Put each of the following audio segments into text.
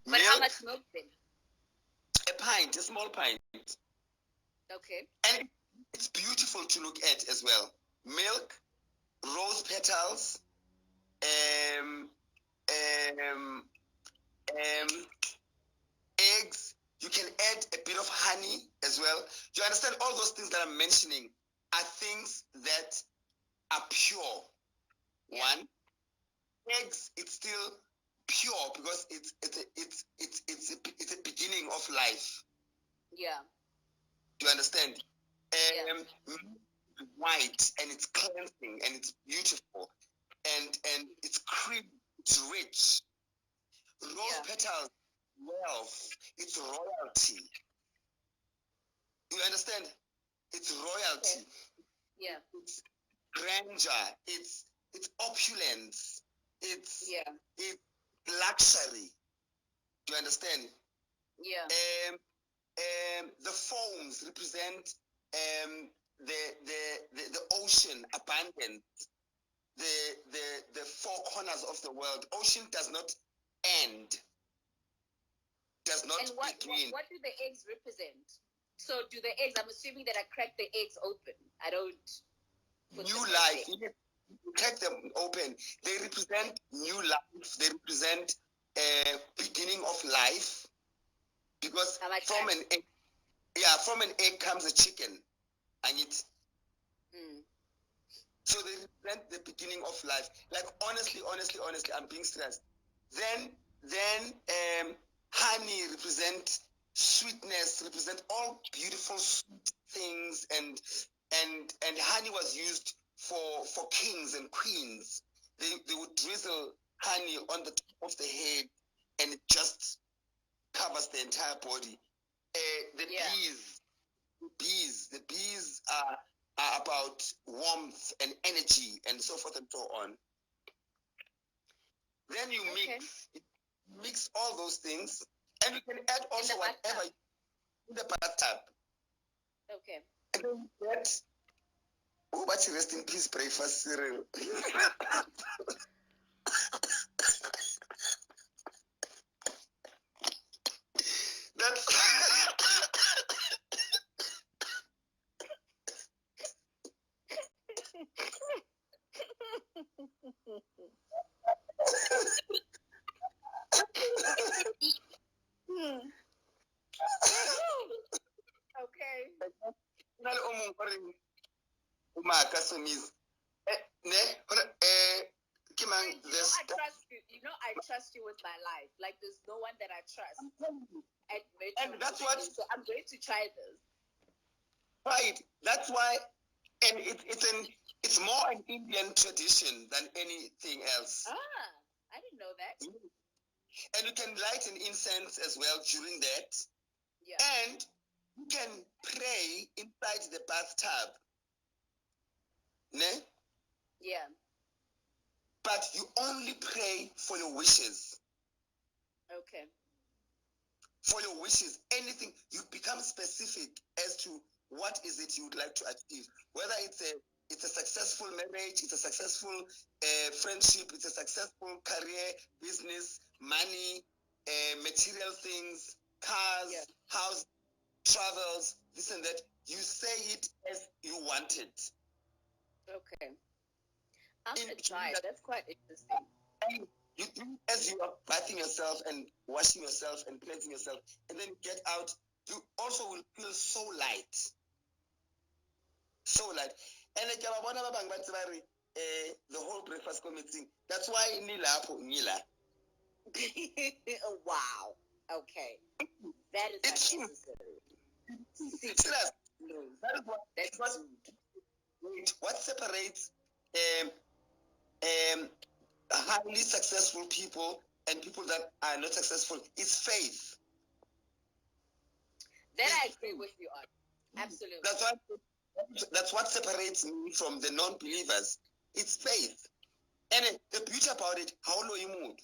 But how much milk then? A pint, a small pint. Okay. And it's beautiful to look at as well. Milk, rose petals, um, um, eggs. You can add a bit of honey as well. You understand, all those things that I'm mentioning are things that are pure. One, eggs, it's still pure because it's a beginning of life. Yeah. Do you understand? White, and it's cleansing, and it's beautiful, and it's cream, it's rich. Rose petals, wealth, it's royalty. You understand? It's royalty. Okay. Yeah. It's grandeur. It's opulence. It's luxury. Do you understand? Yeah. The foams represent the ocean, abundance, the four corners of the world. Ocean does not end. Does not begin. What do the eggs represent? So do the eggs, I'm assuming that I crack the eggs open. I don't put new life. You crack them open. They represent new life. They represent beginning of life. Because from an egg, from an egg comes a chicken, and it. So they represent the beginning of life. Like honestly, I'm being stressed. Then honey represent sweetness, represent all beautiful sweet things, and honey was used for kings and queens. They would drizzle honey on the top of the head, and it just covers the entire body. The bees are about warmth and energy and so forth and so on. Then you mix all those things, and you can add also whatever in the bathtub. Okay. And then you get, but rest in peace breakfast cereal. That's okay. Somizi. I trust you with my life. Like there's no one that I trust. And that's what. So I'm going to try this. Right. That's why, and it's more an Indian tradition than anything else. I didn't know that. And you can light an incense as well during that. Yeah. And you can pray inside the bathtub. Ne? Yeah. But you only pray for your wishes. Okay. For your wishes, anything, you become specific as to what is it you would like to achieve. Whether it's a successful marriage, it's a successful friendship, it's a successful career, business, money, material things, cars, house, travels, this and that. You say it as you want it. Okay. I'm going to try it. That's quite interesting. And you do as you are bathing yourself and washing yourself and cleansing yourself, and then you get out, you also will feel so light. So light. And the whole breakfast committee, that's why Nila. Wow. Okay. That is unnecessary. What separates highly successful people and people that are not successful is faith. That I agree with you on. Absolutely. That's what separates me from the non-believers. It's faith. And the beauty about it, how low you mood.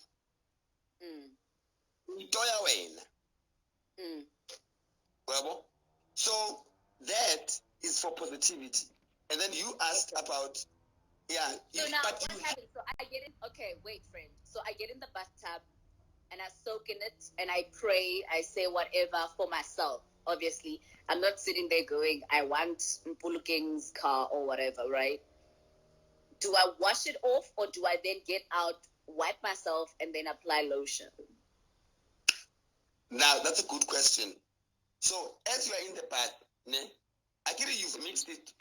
So that is for positivity. And then you asked about, So now what happens? So I get in. Okay, wait, friend. So I get in the bathtub. and I soak in it, and I pray. I say whatever for myself. Obviously, I'm not sitting there going, "I want Mpuluking's car or whatever." Right? Do I wash it off, or do I then get out, wipe myself, and then apply lotion? Now that's a good question. So as you are in the bath, ne, actually you've mixed it,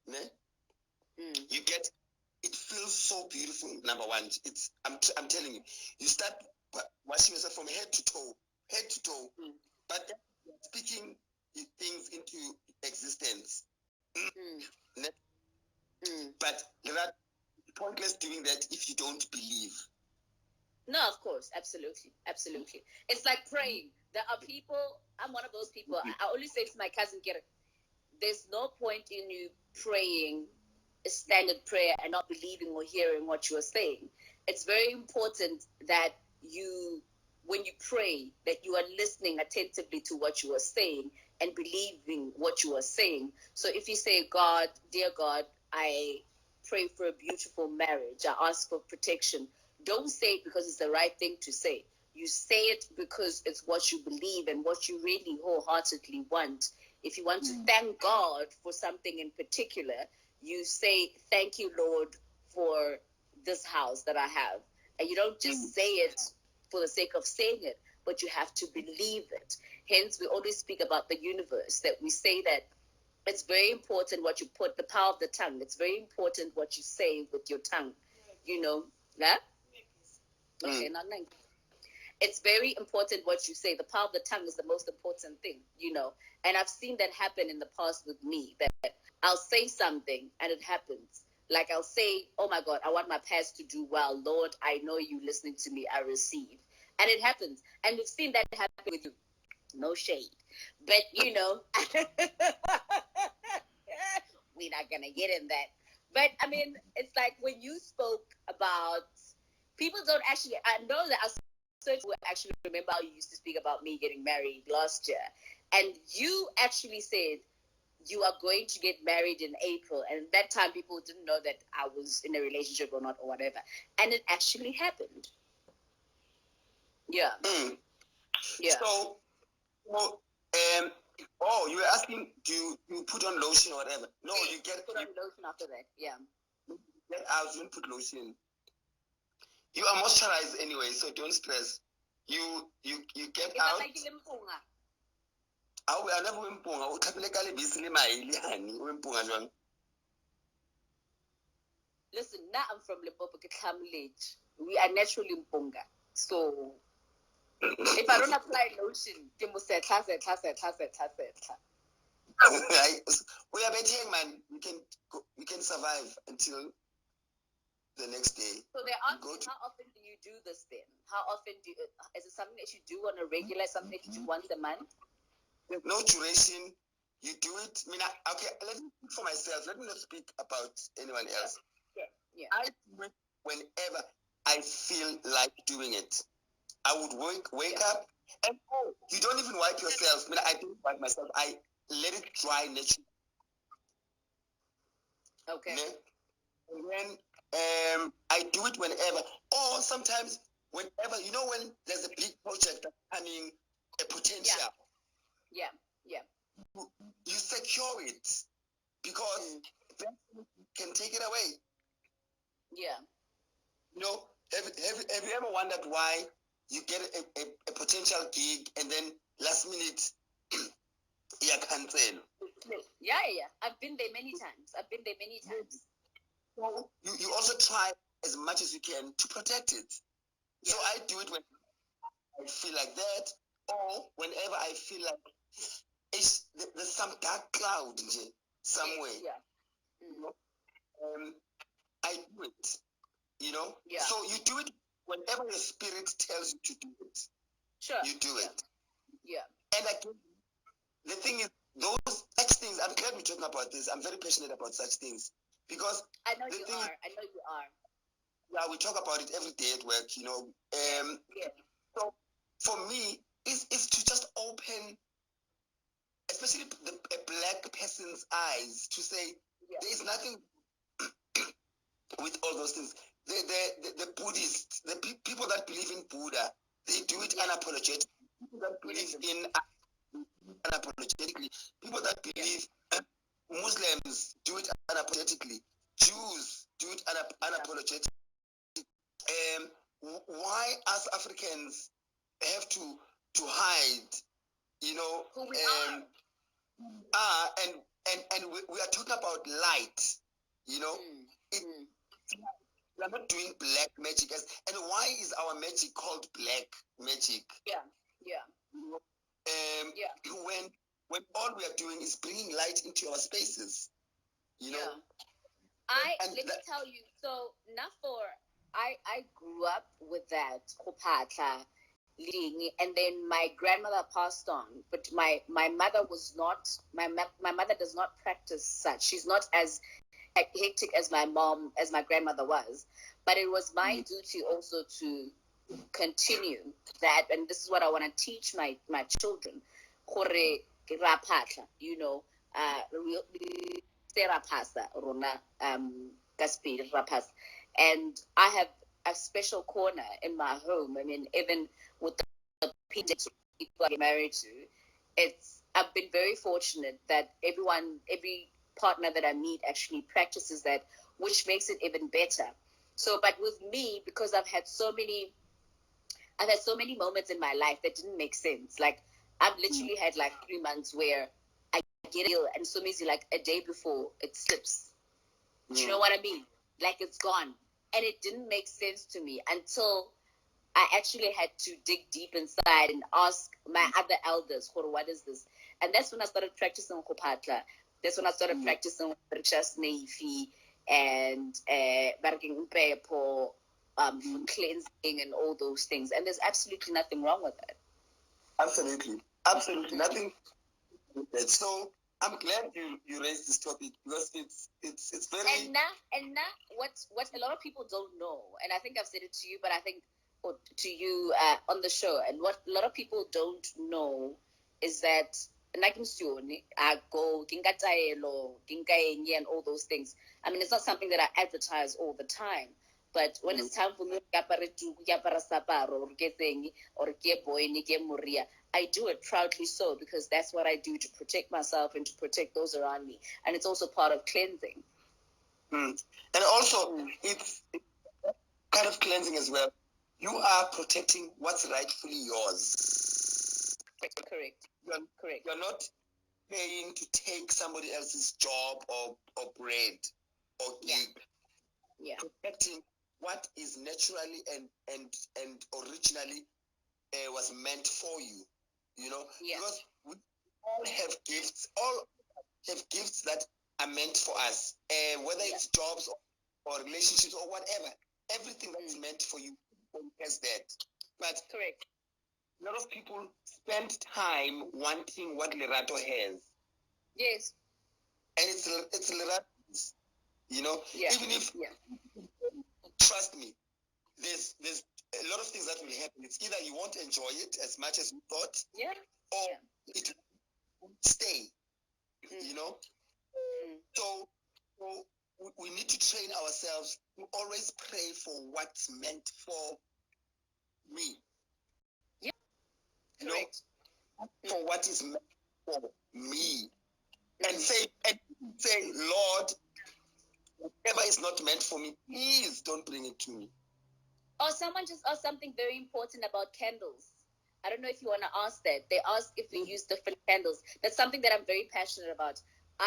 ne, you get, it feels so beautiful. Number one, it's I'm telling you, you start washing yourself from head to toe, but then you're speaking things into existence. Ne? But you're not pointless doing that if you don't believe. No, of course, absolutely. It's like praying. There are people. I'm one of those people. I always say to my cousin, "Get it." There's no point in you praying a standard prayer and not believing or hearing what you are saying. It's very important that you, when you pray, that you are listening attentively to what you are saying and believing what you are saying. So if you say, "God, dear God, I pray for a beautiful marriage. I ask for protection." Don't say it because it's the right thing to say. You say it because it's what you believe and what you really wholeheartedly want. If you want to thank God for something in particular, you say, "Thank you, Lord, for this house that I have." And you don't just say it for the sake of saying it, but you have to believe it. Hence, we always speak about the universe, that we say that it's very important what you put, the power of the tongue. It's very important what you say with your tongue. You know, that? Okay, not like. It's very important what you say. The power of the tongue is the most important thing, you know. And I've seen that happen in the past with me, that I'll say something and it happens. Like I'll say, "Oh my God, I want my past to do well. Lord, I know you listening to me. I receive." And it happens. And we've seen that happen with you. No shade. But, you know, we're not going to get in that. But, I mean, it's like when you spoke about, people don't actually, I know that our search will actually remember how you used to speak about me getting married last year. And you actually said you are going to get married in April. And at that time, people didn't know that I was in a relationship or not or whatever. And it actually happened. Yeah. Yeah. So, you were asking, do you put on lotion or whatever? No, Yeah, you get put on lotion after that. Yeah. Get out, you don't put lotion. You are moisturized anyway, so don't stress. You get out. I never wimpunga. Uthapile ka lebisi le maili hani wimpunga jwang. Listen, now I'm from Limpopo, Kitlamlage. We are naturally mpunga. So if I don't apply lotion, they must say tasa. We are betting, man. We can survive until the next day. So they're asking, how often do you do this then? How often is it something that you do on a regular, something that you do once a month? With no duration, you do it. I mean, okay, let me speak for myself. Let me not speak about anyone else. Yeah. I do it whenever I feel like doing it. I would wake up, and you don't even wipe yourself. I mean, I don't wipe myself. I let it dry naturally. Okay. And then I do it whenever, or sometimes whenever, when there's a big project that's coming, a potential. Yeah. You secure it because can take it away. Yeah. Have you ever wondered why you get a potential gig and then last minute you cancel? Yeah. I've been there many times. So you also try as much as you can to protect it. Yeah. So I do it when I feel like that, or whenever I feel like there's some dark cloud somewhere. Yeah. I do it. Yeah. So you do it whenever your spirit tells you to do it. Sure. You do it. Yeah. And again, the thing is, such things, I'm glad we're talking about this. I'm very passionate about such things. Because I know you are. Yeah, we talk about it every day at work, So for me, it's to just open, especially a black person's eyes, to say there is nothing with all those things. the Buddhists, people that believe in Buddha, they do it unapologetically. People that believe in unapologetically. People that believe Muslims do it unapologetically. Jews do it unapologetically. Why us Africans have to hide, you know, who we and we are talking about light, you know. We are not doing black magic, and why is our magic called black magic? When all we are doing is bringing light into our spaces, you know. Let me tell you. So I grew up with that Kopatla leading, and then my grandmother passed on. But my mother was not. My mother does not practice such. She's not as hectic as my grandmother was. But it was my duty also to continue that, and this is what I want to teach my children. You know, and I have a special corner in my home. I mean, even with the people I get married to, I've been very fortunate that every partner that I meet actually practices that, which makes it even better. So, but with me, because I've had so many moments in my life that didn't make sense. Like, I've literally had like 3 months where I get ill, and Somizi, like a day before, it slips. Do you know what I mean? Like, it's gone. And it didn't make sense to me until I actually had to dig deep inside and ask my other elders, what is this? And that's when I started practicing Kopatla. That's when I started practicing Richas Neifi and Barking Pepo, cleansing and all those things. And there's absolutely nothing wrong with that. Absolutely nothing. So I'm glad you raised this topic, because it's very. And now what a lot of people don't know, and I think I've said it to you, but I think to you on the show, and what a lot of people don't know is that go and all those things. I mean, it's not something that I advertise all the time. But when it's time for me I do it proudly so, because that's what I do to protect myself and to protect those around me. And it's also part of cleansing. And also, it's kind of cleansing as well. You are protecting what's rightfully yours. Correct. You're not paying to take somebody else's job or bread or gig. Protecting what is naturally and originally was meant for you, you know. Because we all have gifts that are meant for us, whether it's jobs or relationships or whatever. Everything that's meant for you has that. But correct. A lot of people spend time wanting what Lerato has. Yes. And it's Lerato's, you know. Even if trust me, there's a lot of things that will happen. It's either you won't enjoy it as much as you thought, or it will stay, you know. So we need to train ourselves to always pray for what's meant for me. You know, for what is meant for me. And say, Lord, whatever is not meant for me, please don't bring it to me. Or someone just asked something very important about candles. I don't know if you want to ask that. They asked if we use different candles. That's something that I'm very passionate about. Do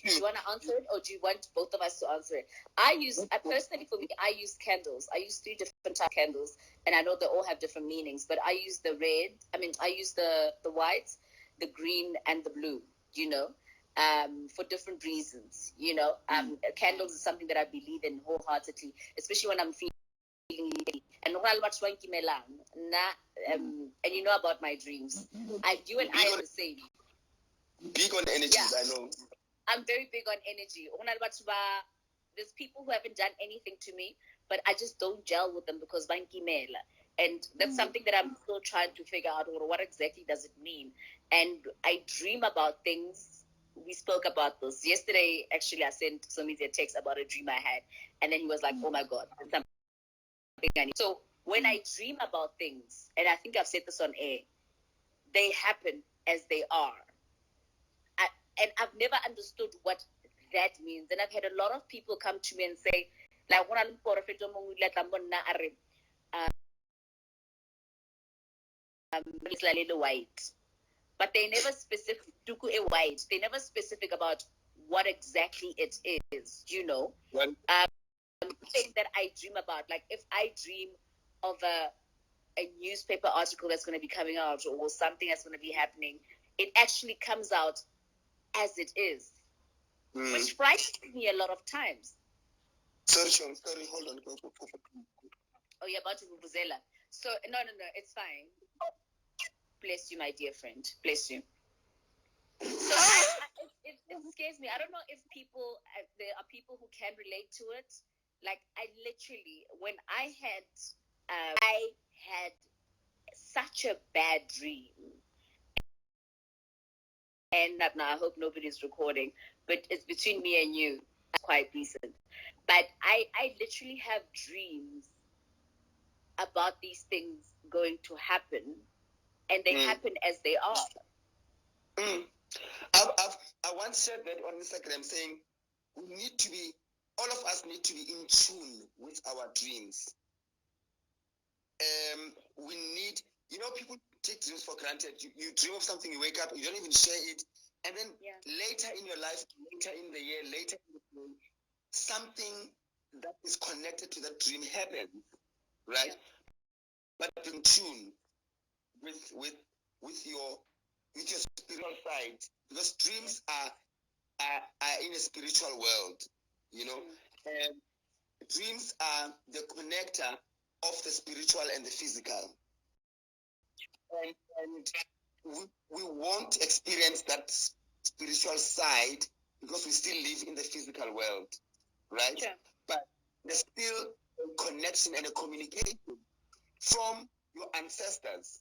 you want to answer it, or do you want both of us to answer it? Personally, for me, I use candles. I use 3 different types of candles, and I know they all have different meanings, but I use I use the white, the green, and the blue, you know, for different reasons, you know. Candles is something that I believe in wholeheartedly, especially when I'm feeling and and you know about my dreams. You and I are the same. Big on energies, I know. I'm very big on energy. There's people who haven't done anything to me, but I just don't gel with them because bankimela. And that's something that I'm still trying to figure out, or what exactly does it mean. And I dream about things. We spoke about this yesterday. Actually, I sent Somizi a text about a dream I had, and then he was like, "Oh my God, So when I dream about things, and I think I've said this on air, they happen as they are. And I've never understood what that means. And I've had a lot of people come to me and say, like, white. But they never specific white. They never specific about what exactly it is, you know. Thing that I dream about, like if I dream of a newspaper article that's going to be coming out or something that's going to be happening, it actually comes out as it is, which frightens me a lot of times. Sorry, hold on. Oh, you're about to vuvuzela. So no, it's fine. Bless you, my dear friend. Bless you. So it scares me. I don't know if there are people who can relate to it. Like I literally, when I had such a bad dream, and now I hope nobody's recording, but it's between me and you. It's quite decent. But I literally have dreams about these things going to happen, and they happen as they are. I once said that on Instagram, saying all of us need to be in tune with our dreams. We need, people take dreams for granted. You dream of something, you wake up, you don't even share it, and then later in your life, later in the year, later in the day, something that is connected to that dream happens, right? But in tune with your spiritual side, because dreams are in a spiritual world, and dreams are the connector of the spiritual and the physical, and we won't experience that spiritual side because we still live in the physical world, right? But there's still a connection and a communication from your ancestors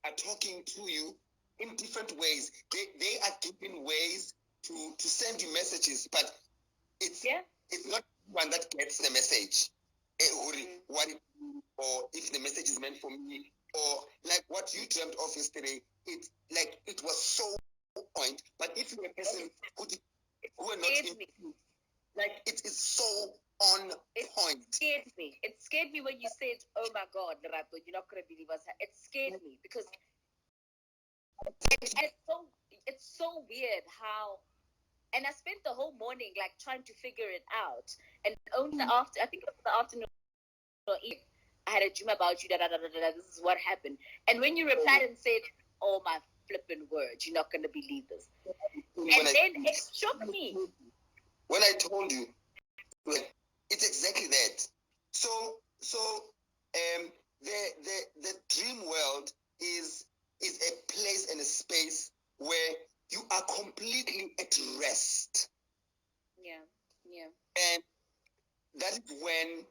are talking to you in different ways. They are giving ways to send you messages, but it's not one that gets the message. What it, or if the message is meant for me, or like what you dreamt of yesterday, it was so point. But if you're a person who are not in, like it is so on point. It scared me when you said, "Oh my God, Lerato, you're not gonna believe us." It scared me because it's so weird how. And I spent the whole morning like trying to figure it out, and only after, I think it was the afternoon or evening, I had a dream about you. This is what happened. And when you replied and said, "Oh my flipping word, you're not gonna believe this," and then it shook me. When I told you, it's exactly that. So the dream world is a place and a space where you are completely at rest. And that is when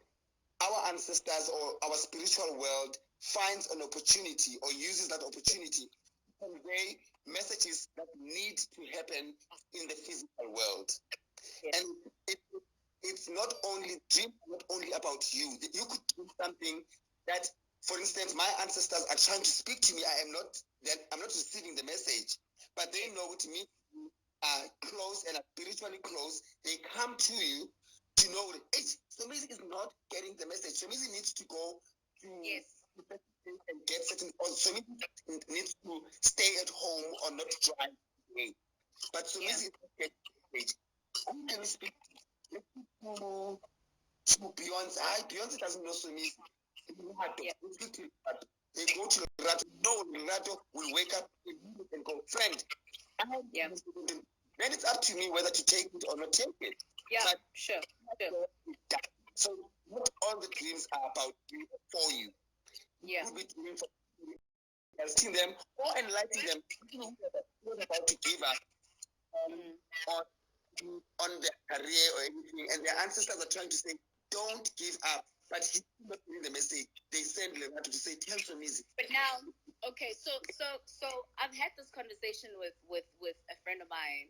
our ancestors or our spiritual world finds an opportunity or uses that opportunity to convey messages that need to happen in the physical world. And it's not only dream, not only about you. You could do something that, for instance, my ancestors are trying to speak to me. I'm not receiving the message, but they know to me are close and are spiritually close. They come to you to know that Somizi is not getting the message. Somizi needs to go to and get certain. Or Somizi needs to stay at home or not drive away. But Somizi is not getting the message. Who can we speak to Beyonce? Beyonce doesn't know Somizi. They go to Lerato. No, Lerato will wake up and go, friend. Then it's up to me whether to take it or not take it. But sure. So not all the dreams are about you or for you. You could be dreaming for helping them or enlightening them. Who are about to give up on their career or anything, and their ancestors are trying to say, don't give up. But he's not getting the message. They send Lerato to say, tell Somizi. But now, okay, so I've had this conversation with a friend of mine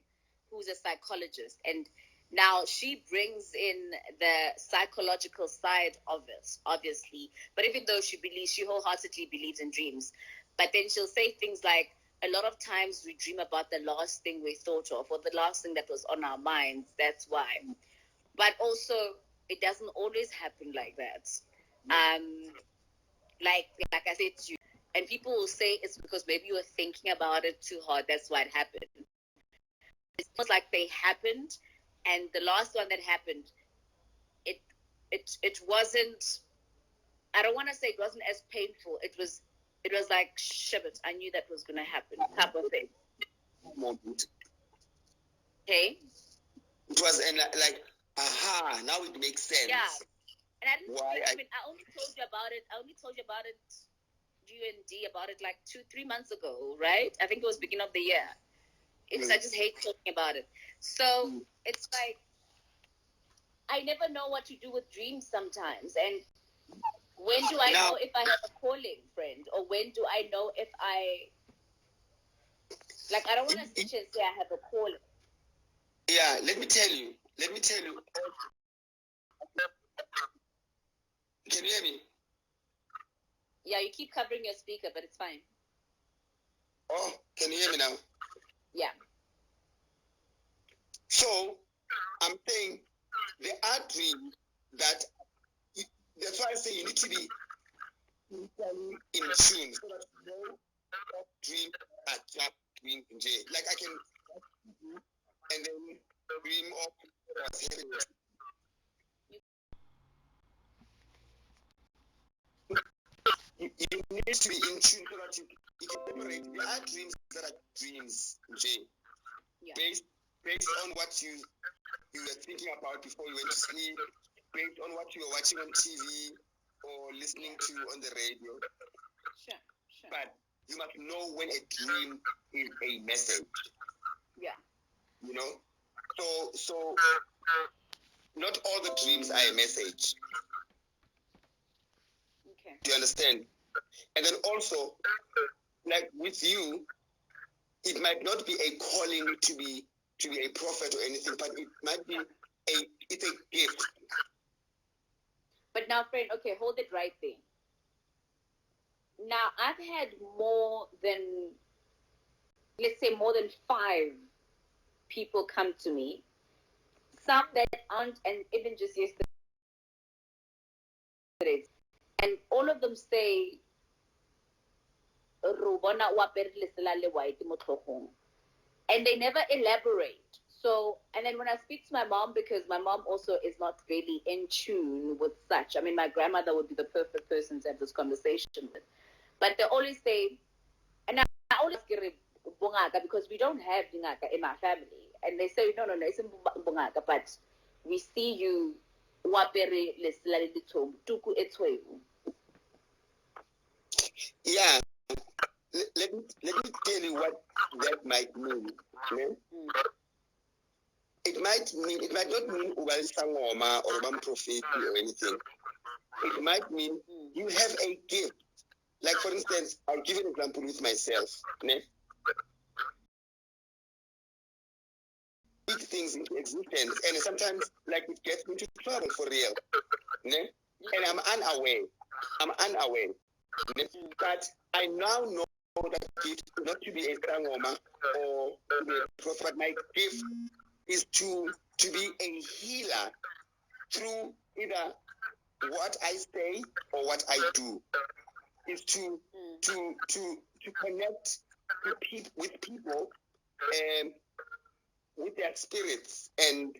who's a psychologist, and Now, she brings in the psychological side of it, obviously. But even though she wholeheartedly believes in dreams. But then she'll say things like, a lot of times we dream about the last thing we thought of or the last thing that was on our minds. That's why. But also, it doesn't always happen like that. Like I said to you, and people will say it's because maybe you were thinking about it too hard. That's why it happened. It's almost like they happened, and the last one that happened, it it wasn't. I don't want to say it wasn't as painful. It was like shit. I knew that was gonna happen, type of thing. Okay. It was like, aha, now it makes sense. Yeah. And I didn't. I mean, I only told you about it. You and D about it like 2-3 months ago, right? I think it was beginning of the year. I just hate talking about it. So it's like I never know what to do with dreams sometimes. And when do I know if I have a calling, friend? Or when do I know if I don't want to sit and say I have a calling. Yeah, let me tell you. Can you hear me? Yeah, you keep covering your speaker, but it's fine. Oh, can you hear me now? Yeah. So, I'm saying there are dreams that's why I say you need to be in tune so that you know what dreams are just dreams in jail. Like I can and then dream of what's happening. You need to be in tune so that you can separate. There are dreams that are dreams, Jay. Yeah. Based on what you were thinking about before you went to sleep, based on what you were watching on TV or listening to on the radio. Sure. But you must know when a dream is a message. Yeah. You know? So not all the dreams are a message. Okay. Do you understand? And then also, like with you, it might not be a calling to be a prophet or anything, but it might be it's a gift. But now, friend, okay, hold it right there. Now, I've had more than 5 people come to me. Some that aren't, and even just yesterday, and all of them say, and they never elaborate. So, and then when I speak to my mom, because my mom also is not really in tune with such. I mean, my grandmother would be the perfect person to have this conversation with. But they always say, and I always get bungaka because we don't have bungaka in my family. And they say, no, it's bungaka, but we see you wapere lesilale litomu tuku etwe. Yeah. Let me tell you what that might mean. Okay? It might not mean ubal sangoma or ubam prophet or anything. It might mean you have a gift. Like for instance, I'll give an example with myself. Ne? Big things into existence, and sometimes like it gets me into trouble for real. Ne? And I'm unaware. Ne? But I now know that gift not to be a sangoma or to be a prophet. My gift is to be a healer through either what I say or what I do. Is to connect with people with their spirits and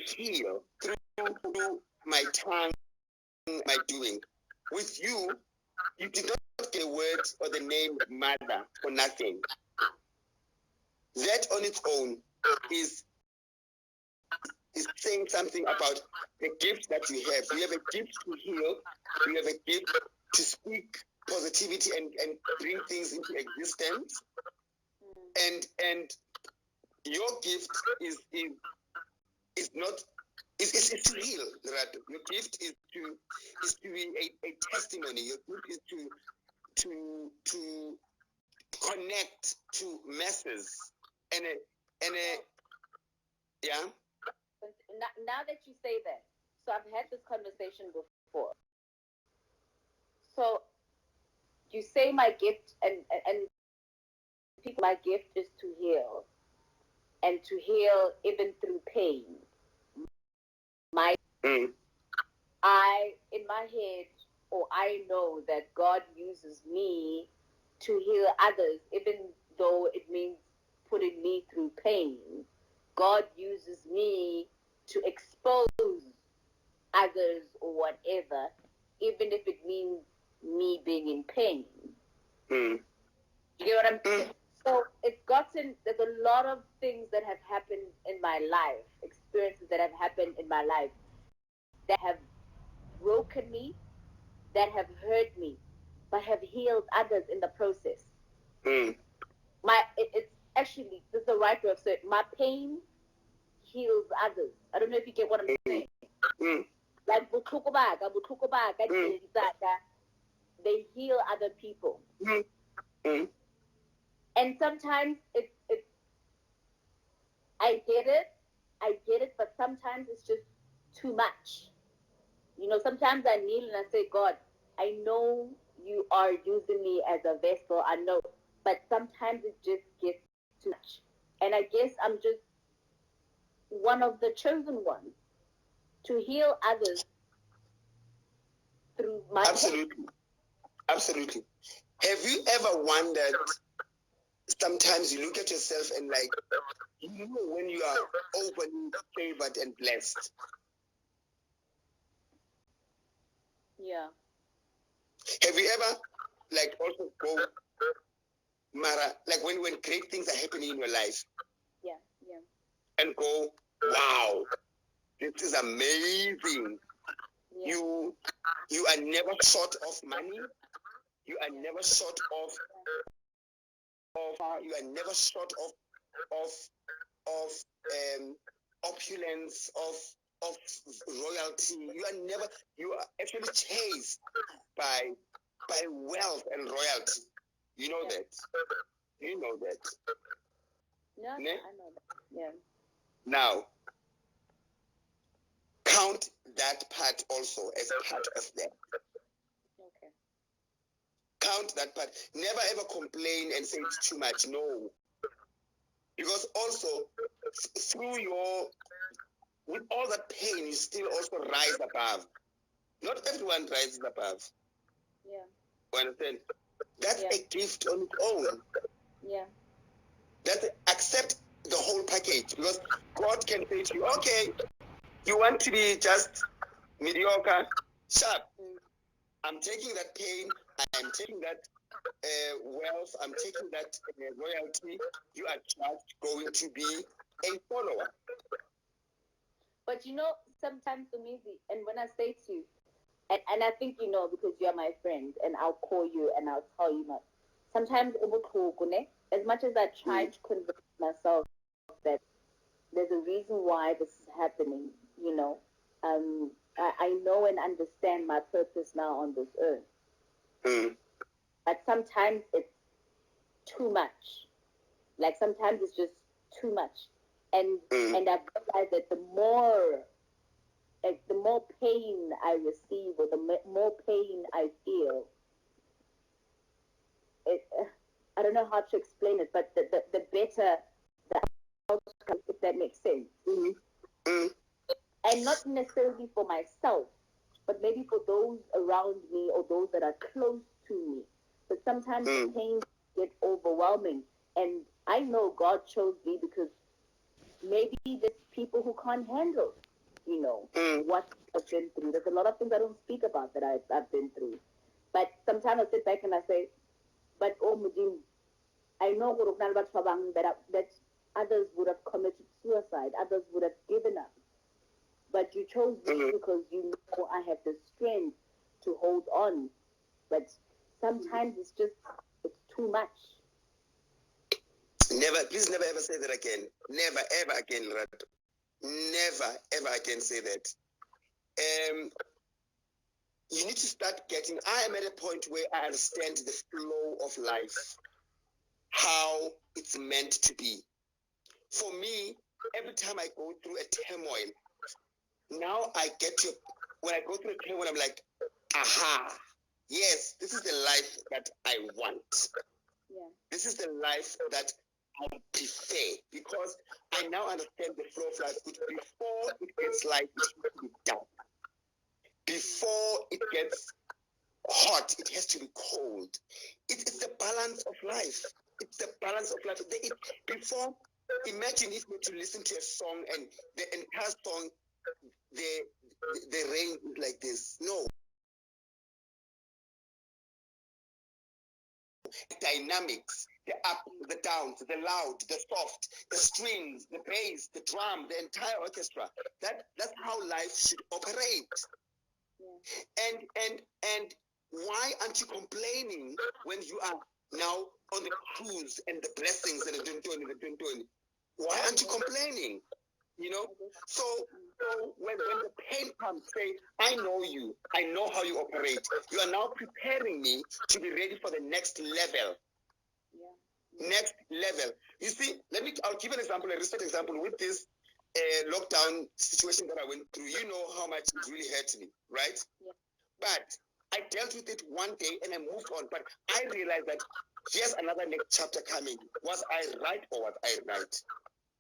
heal through my tongue, my doing. With you, you did not get a word or the name mother for nothing. That on its own is saying something about the gift that you have. You have a gift to heal. You have a gift to speak positivity and bring things into existence. And your gift is to heal, Lerato. Your gift is to be a testimony. Your gift is to connect to masses and yeah. now that you say that, so I've had this conversation before. So you say my gift, and people, my gift is to heal, and to heal even through pain. My in my head, or I know that God uses me to heal others, even though it means putting me through pain. God uses me to expose others or whatever, even if it means me being in pain. You get what I'm saying? So there's a lot of things that have happened in my life, experiences that have happened in my life that have broken me, that have hurt me, but have healed others in the process. It's actually, this is the right way of saying it. My pain heals others. I don't know if you get what I'm saying. Like they heal other people. And sometimes it's I get it, but sometimes it's just too much. Sometimes I kneel and I say, God, I know you are using me as a vessel, I know, but sometimes it just gets too much. And I guess I'm just one of the chosen ones to heal others through my Absolutely. Have you ever wondered, sometimes you look at yourself and like, when you are open, favored, and blessed? Yeah. Have you ever, like, also go, Mara, like when great things are happening in your life? Yeah. And go, wow, this is amazing. Yeah. You are never short of money. You are never short of you are never short of opulence, of royalty. You are actually chased by wealth and royalty. You know that. You know that. Yeah, I know that. Yeah. Now, count that part also as part of that. Okay. Count that part. Never ever complain and say it's too much. No. Because also, with all that pain, you still also rise above. Not everyone rises above. Yeah. You understand? That's a gift on its own. Yeah. Accept the whole package, because God can say to you, okay, you want to be just mediocre, sharp. I'm taking that pain, I'm taking that wealth, I'm taking that royalty. You are just going to be a follower. But sometimes, Somizi, and when I say to you, and I think because you're my friend, and I'll call you and I'll tell you much. Sometimes, as much as I try to convince myself that there's a reason why this is happening, I know and understand my purpose now on this earth. But sometimes it's too much. Like sometimes it's just too much. And I've realized that the more pain I receive, or the more pain I feel, I don't know how to explain it, but the better the outcome, if that makes sense. And not necessarily for myself, but maybe for those around me or those that are close to me. But sometimes the pain gets overwhelming. And I know God chose me because maybe there's people who can't handle, what I've been through. There's a lot of things I don't speak about that I've been through. But sometimes I sit back and I say, but I know that others would have committed suicide, others would have given up. But you chose me because you know I have the strength to hold on. But sometimes it's too much. Please never ever say that again. Never ever again, Lerato. Never ever again say that. You need to start getting. I am at a point where I understand the flow of life, how it's meant to be. For me, every time I go through a turmoil, now I get to, when I go through the pain, when I'm like, aha, yes, this is the life that I want. Yeah. This is the life that I prefer, because I now understand the flow of life. Before it gets light, it has to be dark. Before it gets hot, it has to be cold. It's the balance of life. It's the balance of life. Before, imagine if we were to listen to a song and the entire song, the rain is like this. No. Dynamics, the up, the downs, the loud, the soft, the strings, the bass, the drum, the entire orchestra. That's how life should operate. Yeah. And why aren't you complaining when you are now on the cruise and the blessings and the dun-dun? Why aren't you complaining? You know? So when the pain comes, say, I know you. I know how you operate. You are now preparing me to be ready for the next level. Yeah. Next level. You see, I'll give an example, a recent example with this lockdown situation that I went through. You know how much it really hurt me, right? Yeah. But I dealt with it one day and I moved on. But I realized that here's another next chapter coming. Was I right or was I right?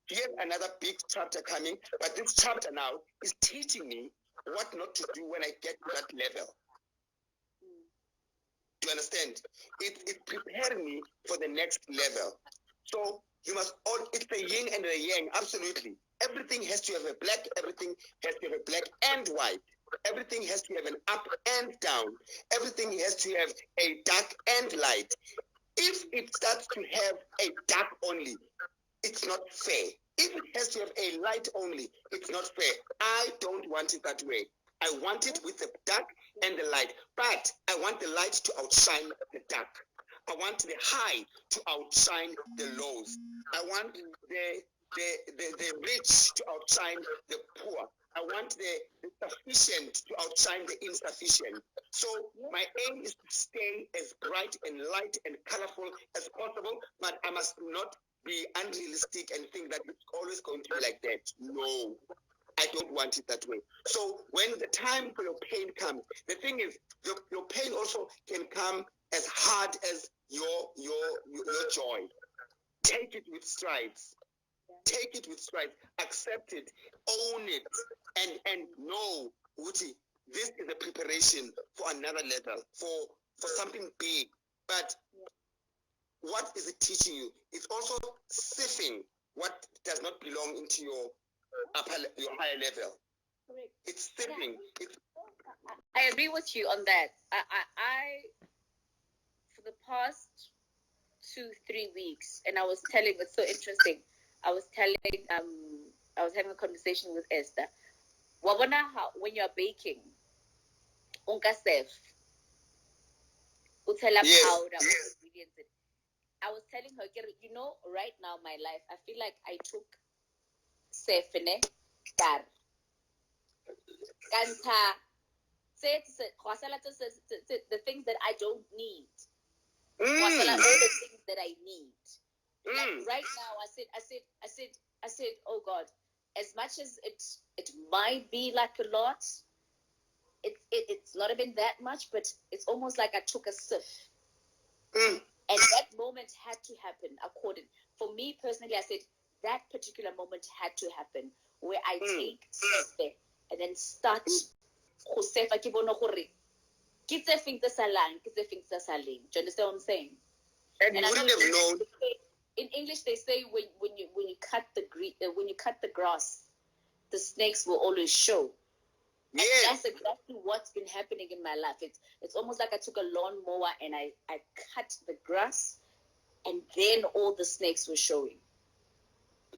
Here's another big chapter coming, but this chapter now is teaching me what not to do when I get to that level. Do you understand? It preparing me for the next level. So you must it's the yin and the yang, absolutely. Everything has to have a black, everything has to have a black and white. Everything has to have an up and down. Everything has to have a dark and light. If it starts to have a dark only, it's not fair. If it has to have a light only, it's not fair. I don't want it that way. I want it with the dark and the light. But I want the light to outshine the dark. I want the high to outshine the lows. I want the rich to outshine the poor. I want the sufficient to outshine the insufficient. So my aim is to stay as bright and light and colorful as possible, but I must not be unrealistic and think that it's always going to be like that. No, I don't want it that way. So when the time for your pain comes, the thing is, your pain also can come as hard as your joy. Take it with strides. Take it with strides. Accept it. Own it. And know, Uti, this is a preparation for another level, for something big. But what is it teaching you? It's also sifting what does not belong into your higher level. Correct. It's sifting. I agree with you on that. I for the past 2-3 weeks, and I was telling, it's so interesting. I was having a conversation with Esther. Wabona how when you're baking, unka safe, utela powder, ingredients. I was telling her, you know, right now my life, I feel like I took sefene car. Kanta, the things that I don't need. All the things that I need. Like right now, I said, oh God, as much as it might be like a lot, it's not even that much, but it's almost like I took a sip. And that moment had to happen for me personally. I said that particular moment had to happen where I take step and then start Josefa ke bona gore ke tse feng tse salang ke tse feng tse saleng. Do you understand what I'm saying? And you wouldn't have known. In English they say when you cut the grass, the snakes will always show. Yes. And that's exactly what's been happening in my life. It's almost like I took a lawnmower and I cut the grass, and then all the snakes were showing.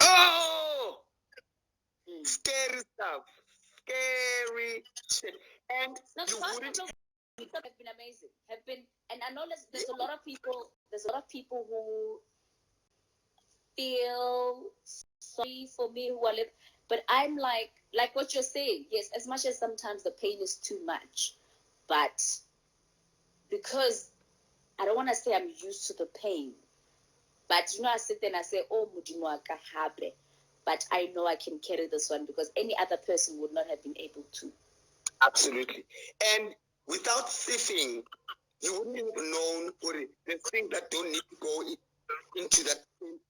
Oh! Scary stuff. Scary shit. And you wouldn't have been amazing. And I know there's a lot of people who feel sorry for me who are living. But I'm like what you're saying, yes, as much as sometimes the pain is too much, but because I don't want to say I'm used to the pain, but I sit there and I say, oh, Mudimwaka habe. but I know I can carry this one because any other person would not have been able to. Absolutely. And without sifting, you wouldn't have known for the things that don't need to go into that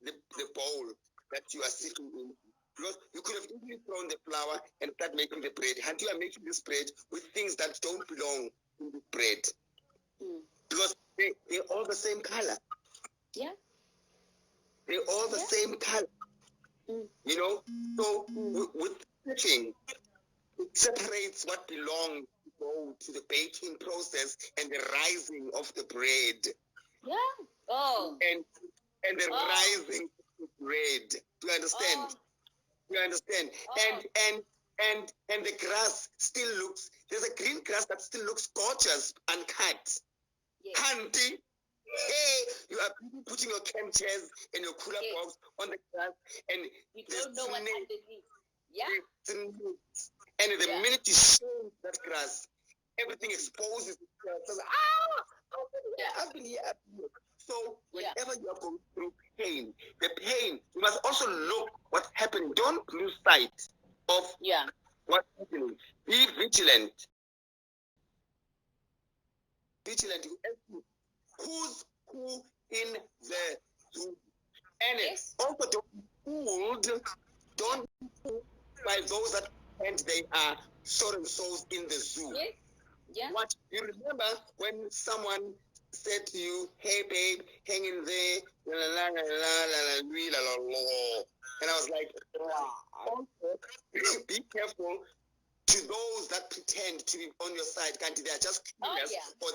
the bowl that you are sifting in. Because you could have easily thrown the flour and start making the bread. And you are making this bread with things that don't belong in the bread. Because they're all the same color. Yeah. They're all the same color. You know? So with sifting, it separates what belongs to the baking process and the rising of the bread. Yeah. Oh. And the rising of the bread. Do you understand? You understand? And the grass still looks, there's a green grass that still looks gorgeous, uncut. Yes. Hunting. Hey, you are putting your camp chairs and your cooler box on the grass, and you don't know what's underneath. Yeah. And the minute you show that grass, everything exposes itself. So, I've been here. So whenever you are going through pain, the pain, you must also look what's happening. Don't lose sight of what's happening. Be vigilant. Vigilant. Who's who in the zoo? And also don't be fooled. Don't be fooled by those that pretend they are so and so's in the zoo. Yes. Yeah. What you remember when someone said to you, "Hey babe, hang in there," and I was like, wow. Be careful to those that pretend to be on your side, can't they? They are just curious, or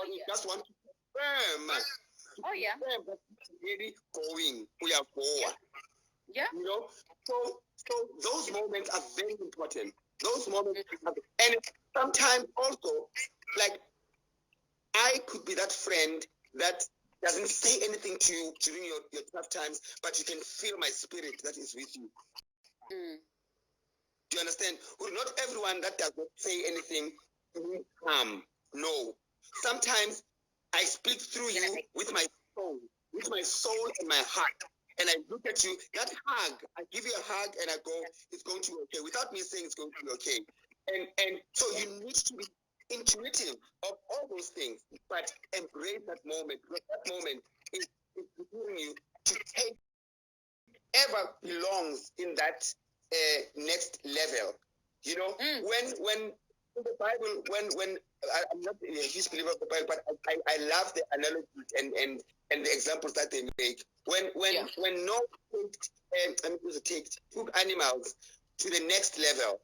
they just want to confirm. That really going, we are forward. Yeah. You know, so those moments are very important. Those moments, and sometimes also, like, I could be that friend that doesn't say anything to you during your tough times, but you can feel my spirit that is with you. Do you understand? Well, not everyone that does not say anything will come. No. Sometimes I speak through you with my soul and my heart. And I look at you, that hug, I give you a hug and I go, it's going to be okay. Without me saying it's going to be okay. And so you need to be intuitive of all those things, but embrace that moment. Because that moment is preparing you to take ever belongs in that next level. You know, when in the Bible, when I'm not a huge believer of the Bible, but I love the analogies and the examples that they make. When Noah took animals to the next level,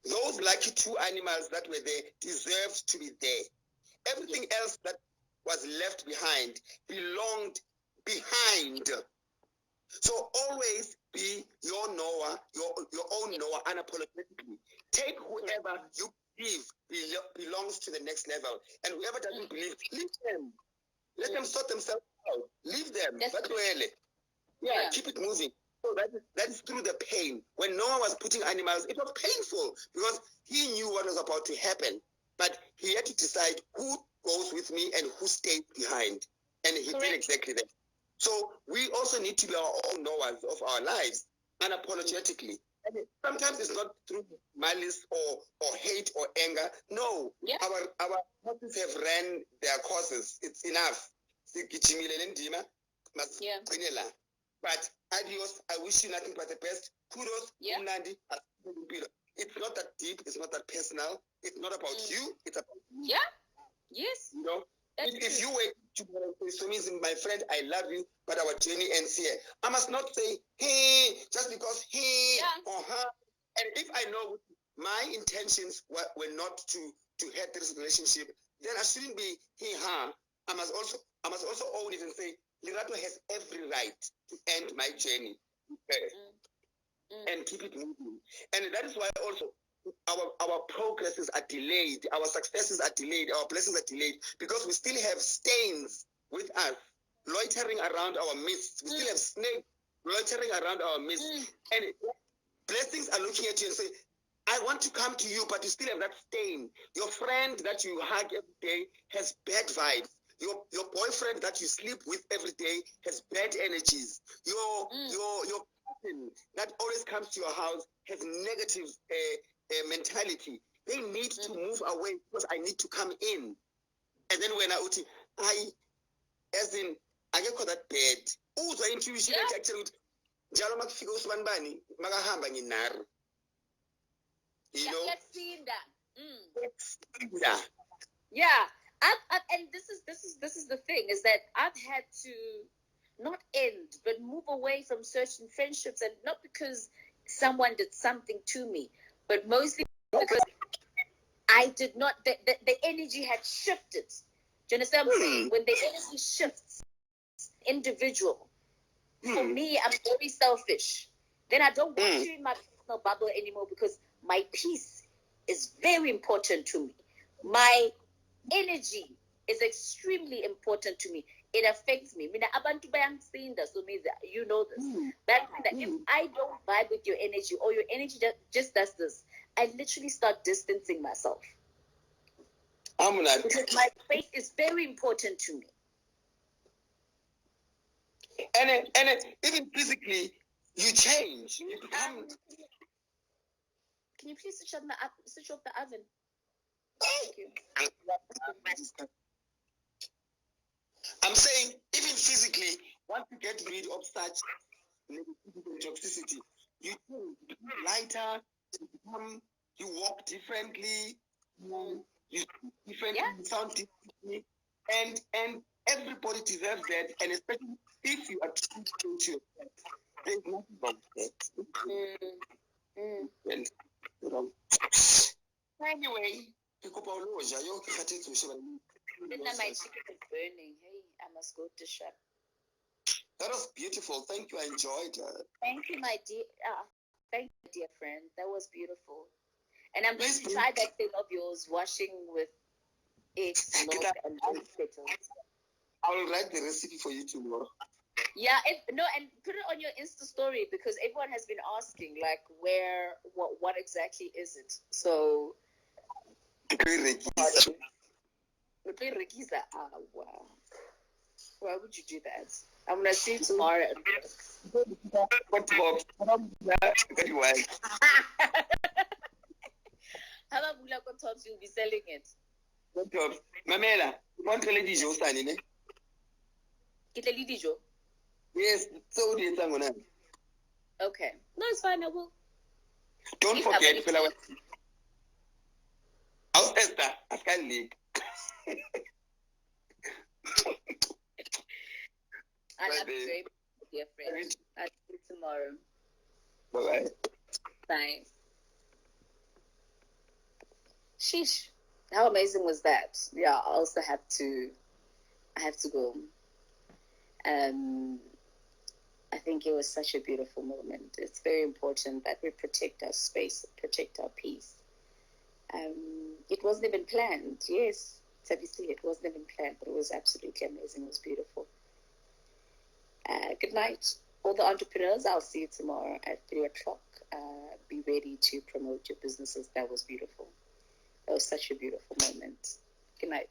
those lucky 2 animals that were there deserved to be there. Everything else that was left behind belonged behind. So always be your Noah, your own Noah, unapologetically. Take whoever you believe belongs to the next level, and whoever doesn't believe, leave them. Let them sort themselves out. Leave them. But really, keep it moving. So that is through the pain. When Noah was putting animals, it was painful because he knew what was about to happen, but he had to decide who goes with me and who stays behind, and he did exactly that. So we also need to be our own Noahs of our lives, unapologetically. And sometimes it's not through malice or hate or anger. No, our horses have ran their courses. It's enough. But adios, I wish you nothing but the best. Kudos, Umnandi. It's not that deep, it's not that personal. It's not about you, it's about me. Yes. You know? If you were to say, Somizi, my friend, I love you, but our journey ends here. I must not say, hey, just because he or her. And if I know my intentions were not to hurt this relationship, then I shouldn't be he, her. I must also own it and say, Lerato has every right to end my journey and keep it moving. And that is why also our progresses are delayed, our successes are delayed, our blessings are delayed, because we still have stains with us loitering around our midst. We still have snakes loitering around our midst. And blessings are looking at you and say, I want to come to you, but you still have that stain. Your friend that you hug every day has bad vibes. Your boyfriend that you sleep with every day has bad energies. Your person that always comes to your house has negative mentality. They need to move away because I need to come in. And then when as in, I get that bad. Also, intuition actually, njalo makufika usibanibani makahamba nginaro. You know? Yeah. And this is the thing, is that I've had to not end but move away from certain friendships, and not because someone did something to me, but mostly because I did not, the energy had shifted. Do you understand what I'm saying? When the energy shifts, individual, for me, I'm very selfish. Then I don't want you in my personal bubble anymore, because my peace is very important to me. My energy is extremely important to me. It affects me. Mina abantu bayangisinda, Somizi, you know this. But if I don't vibe with your energy, or your energy just does this, I literally start distancing myself. Because my space is very important to me. And even physically, you change. You become... Can you please switch off the oven? Thank you. I'm saying, even physically, once you get rid of such toxicity, you become lighter, you walk differently, you speak differently, you sound differently, and everybody deserves that, and especially if you are true to yourself, there's nothing wrong with that. Anyway, my chicken is burning. Hey, I must go to shop. That was beautiful. Thank you. I enjoyed it. Thank you, my dear. Thank you, dear friend. That was beautiful. And I'm going to try that thing of yours, washing with eggs, milk, and petals. I will write the recipe for you tomorrow. Yeah, and put it on your Insta story, because everyone has been asking, like, what exactly is it? So. Wow. Why would you do that? I'm gonna see you tomorrow at work. How about Mulako Tops? You'll be selling it. Mamela, you want to let you sign in? Yes, so do you. Okay. No, it's fine. I will. Don't forget, fella. How's Esther? I can't leave. I love you very much, dear friend. I'll see you tomorrow. Bye-bye. Bye. Sheesh. How amazing was that? Yeah, I also have to go. I think it was such a beautiful moment. It's very important that we protect our space, protect our peace. It wasn't even planned. Yes, obviously it wasn't even planned, but it was absolutely amazing. It was beautiful. Good night, all the entrepreneurs. I'll see you tomorrow at 3 o'clock. Be ready to promote your businesses. That was beautiful. That was such a beautiful moment. Good night.